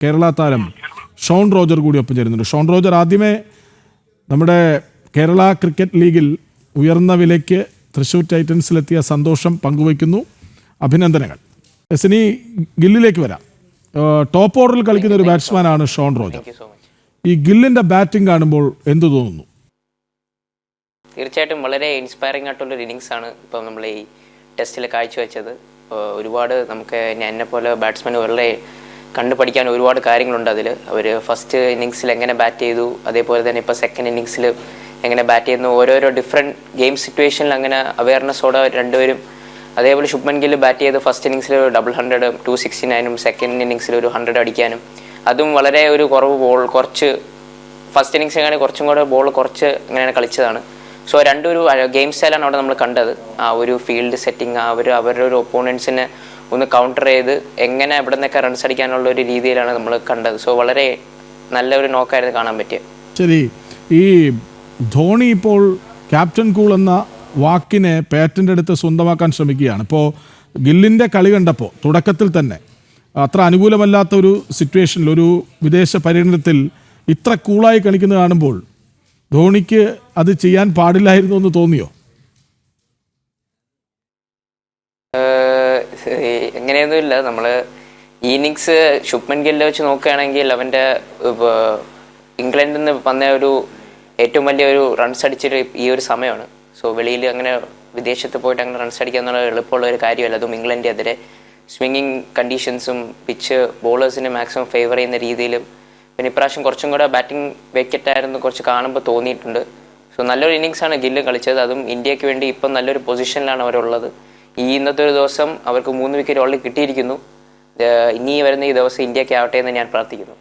കേരള താരം Sean Roger കൂടി ഒപ്പം ചേരുന്നുണ്ട്. ഷോൺ റോജർ, ആദ്യമേ നമ്മുടെ കേരള ക്രിക്കറ്റ് ലീഗിൽ ഉയർന്ന വിലയ്ക്ക് തൃശ്ശൂർ ടൈറ്റൻസിലെത്തിയ സന്തോഷം പങ്കുവയ്ക്കുന്നു. അഭിനന്ദനങ്ങൾ. ഇനി ഗില്ലിലേക്ക് വരാം. ടോപ്പ് ഓർഡറിൽ കളിക്കുന്ന ഒരു ബാറ്റ്സ്മാനാണ് ഷോൺ റോജർ. ഈ ഗില്ലിന്റെ ബാറ്റിംഗ് കാണുമ്പോൾ എന്തു തോന്നുന്നു? തീർച്ചയായിട്ടും വളരെ ഇൻസ്പയറിംഗ് ആയിട്ടുള്ളൊരു ഇന്നിങ്സ് ആണ് ഇപ്പം നമ്മൾ ഈ ടെസ്റ്റിൽ കാഴ്ചവെച്ചത്. ഒരുപാട് നമുക്ക് എന്നെ പോലെ ബാറ്റ്സ്മാൻ വളരെ കണ്ടുപഠിക്കാൻ ഒരുപാട് കാര്യങ്ങളുണ്ട് അതിൽ. അവർ ഫസ്റ്റ് ഇന്നിങ്സിൽ എങ്ങനെ ബാറ്റ് ചെയ്തു, അതേപോലെ തന്നെ ഇപ്പോൾ സെക്കൻഡ് ഇന്നിങ്സിൽ എങ്ങനെ ബാറ്റ് ചെയ്യുന്നു, ഓരോരോ ഡിഫറെൻറ്റ് ഗെയിം സിറ്റുവേഷനിൽ അങ്ങനെ അവയർനെസ്സോടെ രണ്ടുപേരും. അതേപോലെ ശുഭ്മൻ ഗിൽ ബാറ്റ് ചെയ്ത് ഫസ്റ്റ് ഇന്നിങ്സിൽ 100 269 സെക്കൻഡ് ഇന്നിങ്സിൽ ഒരു 100 അടിക്കാനും, അതും വളരെ ഒരു കുറവ് ബോൾ, കുറച്ച് ഫസ്റ്റ് ഇന്നിങ്സ് അങ്ങനെ കുറച്ചും കൂടെ ബോൾ കുറച്ച് അങ്ങനെയാണ് കളിച്ചതാണ്. സോ രണ്ടൊരു ഗെയിം സ്റ്റൈലാണ് അവിടെ നമ്മൾ കണ്ടത്. ആ ഒരു ഫീൽഡ് സെറ്റിംഗ്, അവരുടെ ഒരു ഒപ്പോണൻസിനെ ഒന്ന് കൗണ്ടർ ചെയ്ത് എങ്ങനെ എവിടെ നിന്നൊക്കെ റൺസ് അടിക്കാനുള്ള ഒരു രീതിയിലാണ് നമ്മൾ കണ്ടത്. സോ വളരെ നല്ലൊരു നോക്കായിരുന്നു കാണാൻ പറ്റിയത്. ശരി, ഈ ധോണി ഇപ്പോൾ ക്യാപ്റ്റൻ കൂൾ എന്ന വാക്കിനെ പേറ്റന്റ് എടുത്ത് സ്വന്തമാക്കാൻ ശ്രമിക്കുകയാണ്. ഇപ്പോൾ ഗില്ലിൻ്റെ കളി കണ്ടപ്പോൾ തുടക്കത്തിൽ തന്നെ അത്ര അനുകൂലമല്ലാത്ത ഒരു സിറ്റുവേഷനിൽ, ഒരു വിദേശ പര്യടനത്തിൽ ഇത്ര കൂളായി കളിക്കുന്നത് കാണുമ്പോൾ ധോണിക്ക് അത് ചെയ്യാൻ പാടില്ലായിരുന്നു എന്ന് തോന്നിയോ? എങ്ങനെയൊന്നുമില്ല. നമ്മൾ ഈ ഇന്നിങ്സ് ശുഭ്മൻ ഗില്ലിനെ വെച്ച് നോക്കുകയാണെങ്കിൽ അവൻ്റെ ഇംഗ്ലണ്ടിൽ നിന്ന് വന്ന ഒരു ഏറ്റവും വലിയ ഒരു റൺസ് അടിച്ചൊരു ഈ ഒരു സമയമാണ്. സോ വെളിയിൽ അങ്ങനെ വിദേശത്ത് പോയിട്ട് അങ്ങനെ റൺസ് അടിക്കുക എന്നുള്ള എളുപ്പമുള്ള ഒരു കാര്യമല്ല. അതും ഇംഗ്ലണ്ടിനെതിരെ സ്വിങ്ങിങ് കണ്ടീഷൻസും പിച്ച് ബോളേഴ്സിനെ മാക്സിമം ഫേവർ ചെയ്യുന്ന രീതിയിലും, പിന്നെ ഇപ്രാവശ്യം കുറച്ചും കൂടെ ബാറ്റിംഗ് വിക്കറ്റായിരുന്നു കുറച്ച് കാണുമ്പോൾ തോന്നിയിട്ടുണ്ട്. സോ നല്ലൊരു ഇന്നിങ്സാണ് ഗില്ല് കളിച്ചത്. അതും ഇന്ത്യക്ക് വേണ്ടി ഇപ്പം നല്ലൊരു പൊസിഷനിലാണ് അവരുള്ളത്. ഇന്നത്തെ ഒരു ദിവസം അവർക്ക് 3 വിക്കറ്റ് ഓൾറെഡി കിട്ടിയിരിക്കുന്നു. ഇനി വരുന്ന ഈ ദിവസം ഇന്ത്യക്ക് ആവട്ടെ എന്ന് ഞാൻ പ്രാർത്ഥിക്കുന്നു.